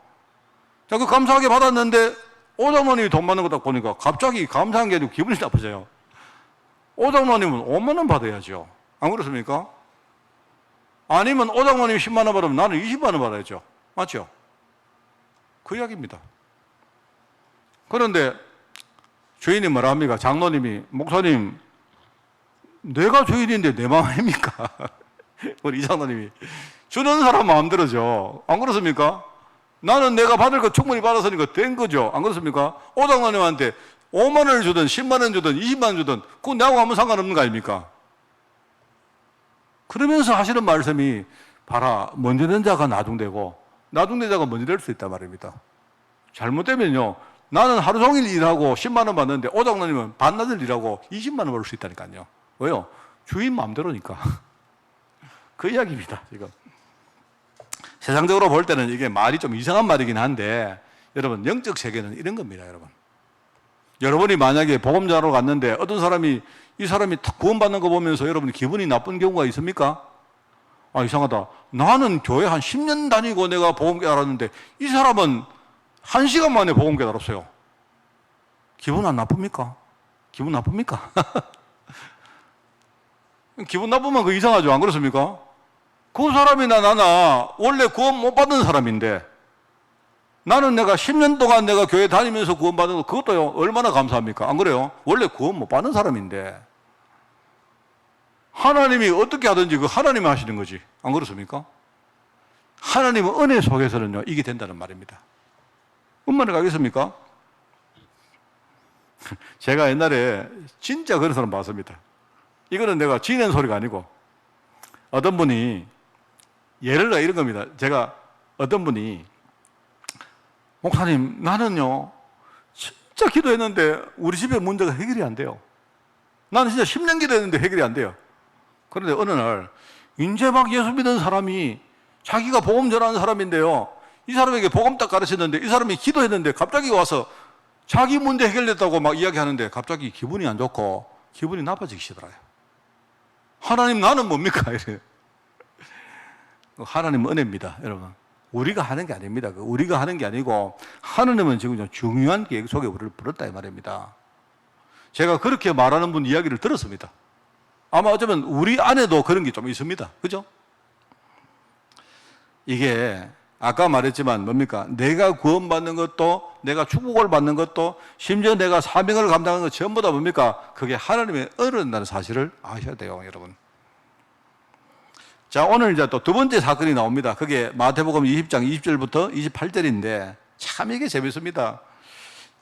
자, 그 감사하게 받았는데, 오장로님이 돈 받는 거 딱 보니까 갑자기 감사한 게 아니고 기분이 나빠져요. 오장로님은 5만 원 받아야죠. 안 그렇습니까? 아니면 오장로님이 10만 원 받으면 나는 20만 원 받아야죠. 맞죠? 그 이야기입니다. 그런데 주인이 뭐라 합니까? 장로님이, 목사님, 내가 주인인데 내 마음입니까? 우리 이 장로님이. 주는 사람 마음대로죠. 안 그렇습니까? 나는 내가 받을 거 충분히 받았으니까 된 거죠. 안 그렇습니까? 오장로님한테 5만 원을 주든 10만 원 주든 20만 원 주든 그건 나하고 아무 상관없는 거 아닙니까? 그러면서 하시는 말씀이, 봐라, 먼저 된 자가 나중되고 나중된 자가 먼저 될 수 있단 말입니다. 잘못되면요, 나는 하루 종일 일하고 10만 원 받는데 오장로님은 반나절 일하고 20만 원 벌 수 있다니까요. 왜요? 주인 마음대로니까. 그 이야기입니다, 지금. 세상적으로 볼 때는 이게 말이 좀 이상한 말이긴 한데, 여러분, 영적 세계는 이런 겁니다, 여러분. 여러분이 만약에 복음자로 갔는데 어떤 사람이, 이 사람이 탁 구원받는 거 보면서 여러분이 기분이 나쁜 경우가 있습니까? 이상하다. 나는 교회 한 10년 다니고 내가 복음 깨달았는데 이 사람은 1시간 만에 복음 깨달았어요. 기분 안 나쁩니까? 기분 나쁩니까? 기분 나쁘면 그 이상하죠. 안 그렇습니까? 그 사람이나 나나 원래 구원 못 받은 사람인데, 나는 내가 10년 동안 내가 교회 다니면서 구원 받은 거, 그것도요, 얼마나 감사합니까? 안 그래요? 원래 구원 못 받는 사람인데, 하나님이 어떻게 하든지 그 하나님이 하시는 거지. 안 그렇습니까? 하나님은 은혜 속에서는요, 이게 된다는 말입니다. 음만에 가겠습니까? 제가 옛날에 진짜 그런 사람 봤습니다. 이거는 내가 지낸 소리가 아니고, 어떤 분이, 예를 들어 이런 겁니다. 제가, 어떤 분이, 목사님, 나는요, 진짜 기도했는데 우리 집에 문제가 해결이 안 돼요. 나는 진짜 10년 기도했는데 해결이 안 돼요. 그런데 어느 날, 이제 막 예수 믿는 사람이, 자기가 복음 전하는 사람인데요, 이 사람에게 복음 딱 가르쳤는데, 이 사람이 기도했는데 갑자기 와서 자기 문제 해결됐다고 막 이야기하는데 갑자기 기분이 안 좋고 기분이 나빠지기 시작해요. 하나님, 나는 뭡니까? 이래요. 하나님은 은혜입니다, 여러분. 우리가 하는 게 아닙니다. 우리가 하는 게 아니고 하나님은 지금 중요한 계획 속에 우리를 불렀다 이 말입니다. 제가 그렇게 말하는 분 이야기를 들었습니다. 아마 어쩌면 우리 안에도 그런 게 좀 있습니다. 그죠? 이게 아까 말했지만 뭡니까? 내가 구원받는 것도, 내가 축복을 받는 것도, 심지어 내가 사명을 감당하는 것 전부 다 뭡니까? 그게 하나님의 은혜라는 사실을 아셔야 돼요, 여러분. 자, 오늘 이제 또 두 번째 사건이 나옵니다. 그게 마태복음 20장 20절부터 28절인데 참 이게 재밌습니다.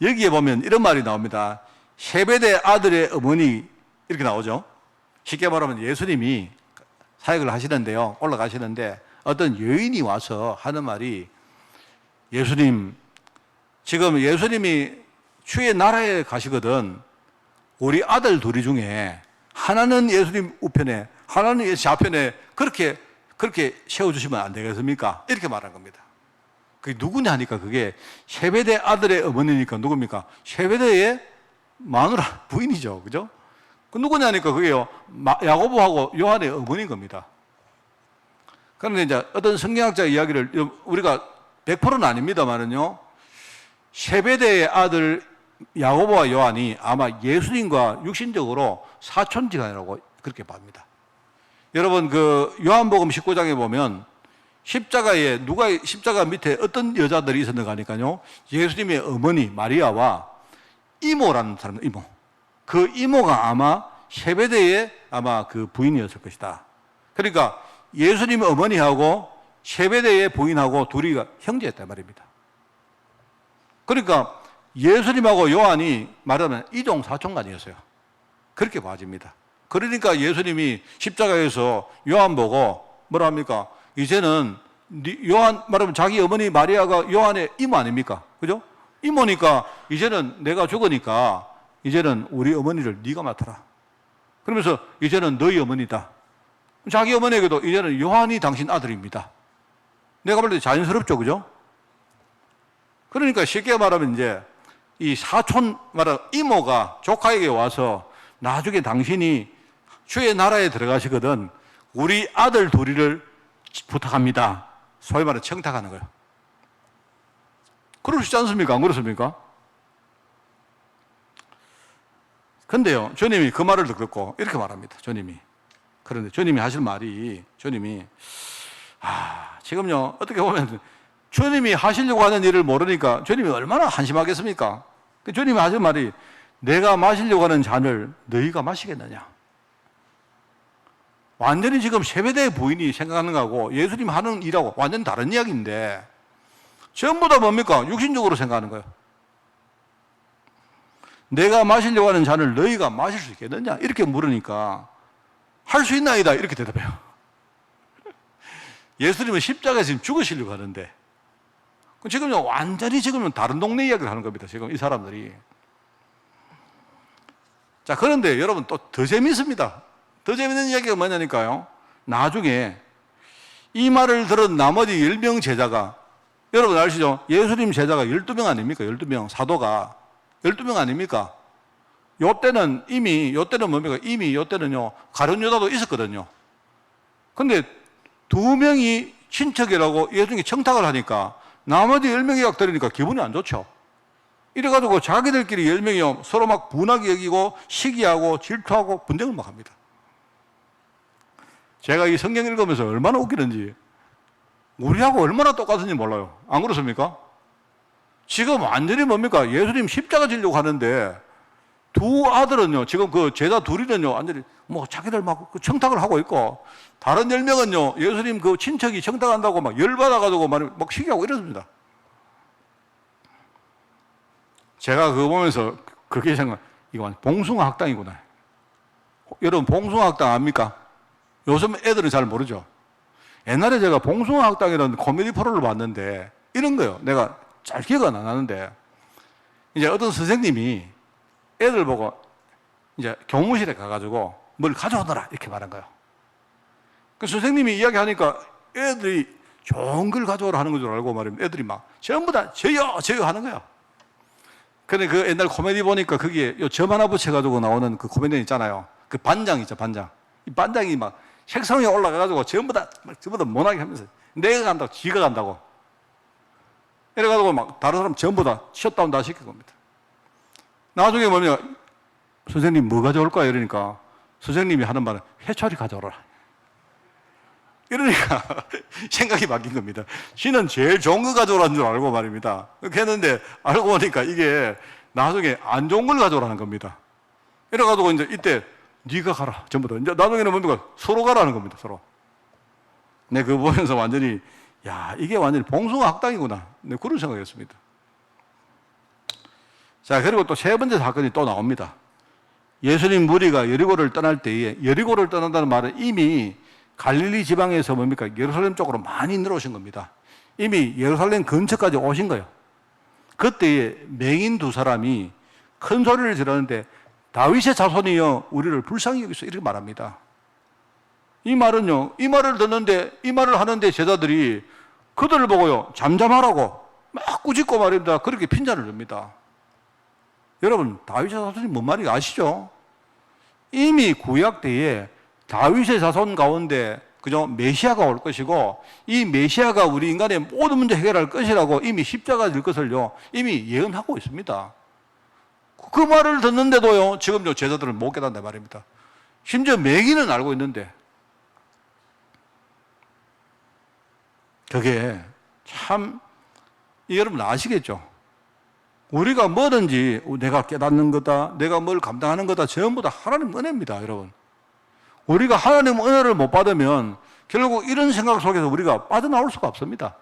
여기에 보면 이런 말이 나옵니다. 세베대 아들의 어머니, 이렇게 나오죠. 쉽게 말하면 예수님이 사역을 하시는데요, 올라가시는데 어떤 여인이 와서 하는 말이, 예수님, 지금 예수님이 주의 나라에 가시거든 우리 아들 둘이 중에 하나는 예수님 우편에 하나는 예수 좌편에 그렇게 세워주시면 안 되겠습니까? 이렇게 말한 겁니다. 그게 누구냐 하니까 그게 세베대 아들의 어머니니까 누굽니까? 세베대의 마누라 부인이죠. 그죠? 그 누구냐 하니까 그게요, 야고보하고 요한의 어머니인 겁니다. 그런데 이제 어떤 성경학자 이야기를 우리가 100%는 아닙니다만은요, 세베대의 아들 야고보와 요한이 아마 예수님과 육신적으로 사촌지간이라고 그렇게 봅니다. 여러분 그 요한복음 19장에 보면 십자가에 십자가 밑에 어떤 여자들이 있었는가 하니까요, 예수님의 어머니 마리아와 이모라는 사람, 이모. 그 이모가 아마 세베대의 아마 그 부인이었을 것이다. 그러니까 예수님의 어머니하고 세베대의 부인하고 둘이 형제였단 말입니다. 그러니까 예수님하고 요한이 말하면 이종 사촌간이었어요. 그렇게 봐집니다. 그러니까 예수님이 십자가에서 요한 보고 뭐라 합니까? 이제는 요한 말하면 자기 어머니 마리아가 요한의 이모 아닙니까? 그죠? 이모니까 이제는 내가 죽으니까 이제는 우리 어머니를 네가 맡아라. 그러면서 이제는 너희 어머니다. 자기 어머니에게도 이제는 요한이 당신 아들입니다. 내가 볼 때 자연스럽죠, 그죠? 그러니까 쉽게 말하면 이제 이 사촌 말하는 이모가 조카에게 와서 나중에 당신이 주의 나라에 들어가시거든 우리 아들 둘이를 부탁합니다. 소위 말해 청탁하는 거예요. 그러시지 않습니까? 안 그렇습니까? 근데요, 주님이 그 말을 듣고 이렇게 말합니다. 주님이. 그런데 주님이 하실 말이, 주님이, 지금요, 어떻게 보면 주님이 하시려고 하는 일을 모르니까 주님이 얼마나 한심하겠습니까? 주님이 하실 말이, 내가 마시려고 하는 잔을 너희가 마시겠느냐? 완전히 지금 세베대의 부인이 생각하는 거하고 예수님 하는 일하고 완전 다른 이야기인데, 전부 다 뭡니까? 육신적으로 생각하는 거예요. 내가 마시려고 하는 잔을 너희가 마실 수 있겠느냐? 이렇게 물으니까 할 수 있나이다 이렇게 대답해요. 예수님은 십자가에 지금 죽으시려고 하는데 지금요 완전히 지금은 다른 동네 이야기를 하는 겁니다. 지금 이 사람들이. 자, 그런데 여러분 또 더 재밌습니다. 더 재밌는 이야기가 뭐냐니까요. 나중에 이 말을 들은 나머지 10명 제자가, 여러분 아시죠? 예수님 제자가 12명 아닙니까? 12명 사도가 12명 아닙니까? 요때는 뭡니까? 이미 요때는요, 가룟 유다도 있었거든요. 근데 2명이 친척이라고 예수님이 청탁을 하니까 나머지 10명이 약 들으니까 기분이 안 좋죠. 이래가지고 자기들끼리 10명이 서로 막 분하게 여기고 시기하고 질투하고 분쟁을 막 합니다. 제가 이 성경 읽으면서 얼마나 웃기는지, 우리하고 얼마나 똑같은지 몰라요. 안 그렇습니까? 지금 완전히 뭡니까? 예수님 십자가 지려고 하는데 두 아들은요, 지금 그 제자 둘이는요, 완전히 뭐 자기들 막 청탁을 하고 있고, 다른 10명은요, 예수님 그 친척이 청탁한다고 막 열받아가지고 막 시기하고 이러습니다. 제가 그거 보면서 그렇게 생각, 이거 완전 봉숭아 학당이구나. 여러분, 봉숭아 학당 압니까? 요즘 애들은 잘 모르죠. 옛날에 제가 봉숭아 학당이라는 코미디 프로를 봤는데, 이런 거요. 내가 잘 기억은 안 나는데, 이제 어떤 선생님이 애들 보고 이제 교무실에 가가지고 뭘 가져오너라 이렇게 말한 거예요. 그 선생님이 이야기하니까 애들이 좋은 걸 가져오라 하는 줄 알고 말입니다. 애들이 막 전부 다 저요 하는 거예요. 근데 그 옛날 코미디 보니까 거기에 점 하나 붙여가지고 나오는 그 코미디 있잖아요. 그 반장 있죠, 반장. 이 반장이 막 책상 위에 올라가가지고 전부 다 못하게 하면서 내가 간다고, 지가 간다고. 이래가지고 막 다른 사람 전부 다 셧다운 다 시킨 겁니다. 나중에 뭐냐, 선생님 뭐 가져올 거야? 이러니까 선생님이 하는 말은 해초리 가져오라. 이러니까 생각이 바뀐 겁니다. 지는 제일 좋은 거 가져오라는 줄 알고 말입니다. 그렇게 했는데 알고 보니까 이게 나중에 안 좋은 걸 가져오라는 겁니다. 이래가지고 이제 이때 네가 가라. 전부 다. 이제 나중에는 뭡니까? 서로 가라는 겁니다. 서로. 네, 그거 보면서 완전히, 야, 이게 완전히 봉숭아 학당이구나. 네, 그런 생각이었습니다. 자, 그리고 또 세 번째 사건이 또 나옵니다. 예수님 무리가 여리고를 떠날 때에, 여리고를 떠난다는 말은 이미 갈릴리 지방에서 뭡니까? 예루살렘 쪽으로 많이 내려오신 겁니다. 이미 예루살렘 근처까지 오신 거예요. 그때에 맹인 두 사람이 큰 소리를 지르는데 다윗의 자손이여 우리를 불쌍히 여기소 이렇게 말합니다. 이 말은요, 이 말을 듣는데, 이 말을 하는데 제자들이 그들을 보고요, 잠잠하라고 막 꾸짖고 말입니다. 그렇게 핀잔을 줍니다. 여러분, 다윗의 자손이 뭔 말인지 아시죠? 이미 구약 때에 다윗의 자손 가운데 그죠? 메시아가 올 것이고 이 메시아가 우리 인간의 모든 문제 해결할 것이라고 이미 십자가 질 것을요 이미 예언하고 있습니다. 그 말을 듣는데도요 지금요 제자들은 못 깨닫는다 말입니다. 심지어 맹인은 알고 있는데 그게 참 여러분 아시겠죠? 우리가 뭐든지 내가 깨닫는 거다, 내가 뭘 감당하는 거다 전부 다 하나님 은혜입니다, 여러분. 우리가 하나님 은혜를 못 받으면 결국 이런 생각 속에서 우리가 빠져나올 수가 없습니다.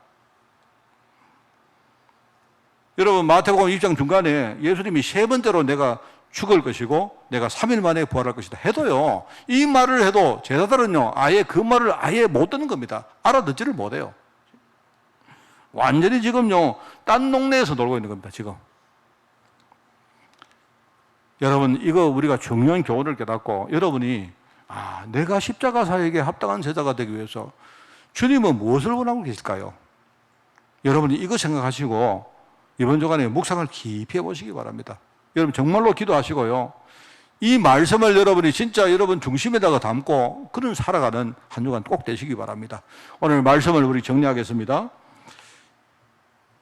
여러분 마태복음 2장 중간에 예수님이 세 번째로 내가 죽을 것이고 내가 3일 만에 부활할 것이다 해도요 이 말을 해도 제자들은요 아예 그 말을 아예 못 듣는 겁니다. 알아듣지를 못해요. 완전히 지금요 딴 동네에서 놀고 있는 겁니다. 지금 여러분 이거 우리가 중요한 교훈을 깨닫고 여러분이 내가 십자가사에게 합당한 제자가 되기 위해서 주님은 무엇을 원하고 계실까요? 여러분이 이거 생각하시고 이번 주간에 묵상을 깊이 해보시기 바랍니다. 여러분 정말로 기도하시고요 이 말씀을 여러분이 진짜 여러분 중심에다가 담고 그런 살아가는 한 주간 꼭 되시기 바랍니다. 오늘 말씀을 우리 정리하겠습니다.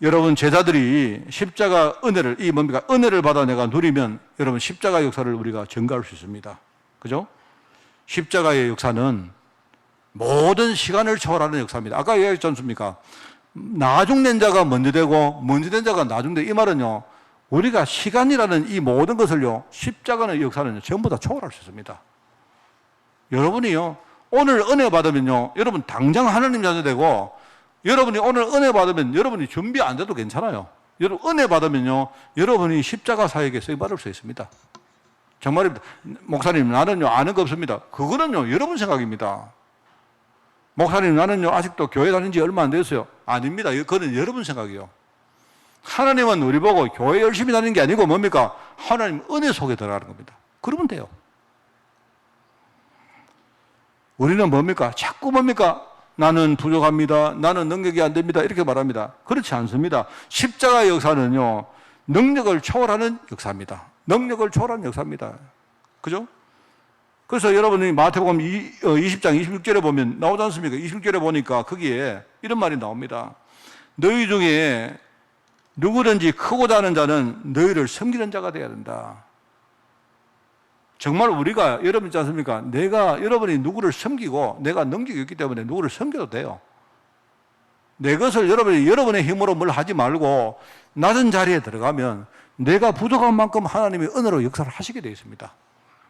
여러분 제자들이 십자가 은혜를 은혜를 받아 내가 누리면 여러분 십자가 역사를 우리가 증가할 수 있습니다. 그죠? 십자가의 역사는 모든 시간을 초월하는 역사입니다. 아까 얘기했지 않습니까? 나중된 자가 먼저 되고 먼저 된 자가 나중되고 이 말은요 우리가 시간이라는 이 모든 것을요 십자가의 역사는 전부 다 초월할 수 있습니다. 여러분이요 오늘 은혜 받으면요 여러분 당장 하나님 자녀 되고 여러분이 오늘 은혜 받으면 여러분이 준비 안 돼도 괜찮아요. 여러분 은혜 받으면요 여러분이 십자가 사역에 쓰임받을 수 있습니다. 정말입니다. 목사님 나는요 아는 거 없습니다. 그거는요 여러분 생각입니다. 목사님 나는요 아직도 교회 다닌 지 얼마 안 됐어요. 아닙니다. 그거는 여러분 생각이에요. 하나님은 우리 보고 교회 열심히 다니는 게 아니고 뭡니까? 하나님 은혜 속에 들어가는 겁니다. 그러면 돼요. 우리는 뭡니까? 자꾸 뭡니까? 나는 부족합니다. 나는 능력이 안 됩니다. 이렇게 말합니다. 그렇지 않습니다. 십자가의 역사는요 능력을 초월하는 역사입니다. 능력을 초월하는 역사입니다. 그죠? 그래서 여러분이 마태복음 20장 26절에 보면 나오지 않습니까? 26절에 보니까 거기에 이런 말이 나옵니다. 너희 중에 누구든지 크고자 하는 자는 너희를 섬기는 자가 되어야 된다. 정말 우리가 여러분 있지 않습니까? 여러분이 누구를 섬기고 내가 능력이 있기 때문에 누구를 섬겨도 돼요. 내 것을 여러분의 힘으로 뭘 하지 말고 낮은 자리에 들어가면 내가 부족한 만큼 하나님이 은혜로 역사를 하시게 되어 있습니다.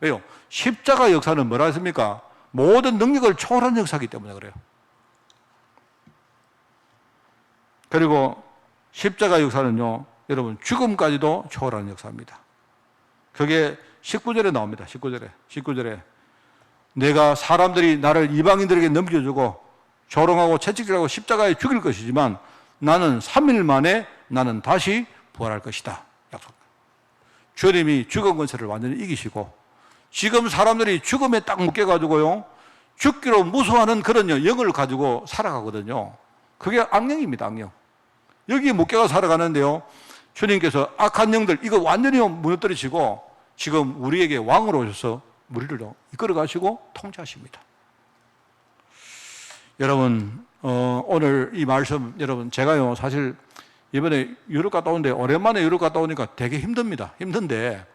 왜요? 십자가 역사는 뭐라 했습니까? 모든 능력을 초월한 역사이기 때문에 그래요. 그리고 십자가 역사는요, 여러분 죽음까지도 초월하는 역사입니다. 그게 19절에 나옵니다. 19절에 내가 사람들이 나를 이방인들에게 넘겨주고 조롱하고 채찍질하고 십자가에 죽일 것이지만 나는 3일 만에 나는 다시 부활할 것이다. 약속. 주님이 죽음 권세를 완전히 이기시고 지금 사람들이 죽음에 딱 묶여가지고요 죽기로 무서워하는 그런 영을 가지고 살아가거든요. 그게 악령입니다. 악령. 여기 묶여가 살아가는데요 주님께서 악한 영들 이거 완전히 무너뜨리시고 지금 우리에게 왕으로 오셔서 우리를 이끌어 가시고 통치하십니다. 여러분 오늘 이 말씀 여러분 제가요 사실 이번에 유럽 갔다 오는데 오랜만에 유럽 갔다 오니까 되게 힘듭니다. 힘든데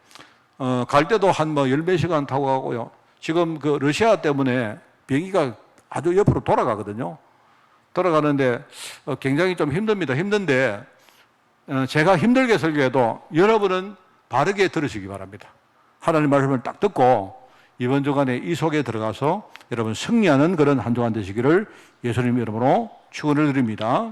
갈 때도 한 열몇 시간 타고 가고요. 지금 그 러시아 때문에 비행기가 아주 옆으로 돌아가거든요. 돌아가는데 굉장히 좀 힘듭니다. 힘든데 제가 힘들게 설교해도 여러분은 바르게 들으시기 바랍니다. 하나님 말씀을 딱 듣고 이번 주간에 이 속에 들어가서 여러분 승리하는 그런 한 주간 되시기를 예수님 이름으로 축원을 드립니다.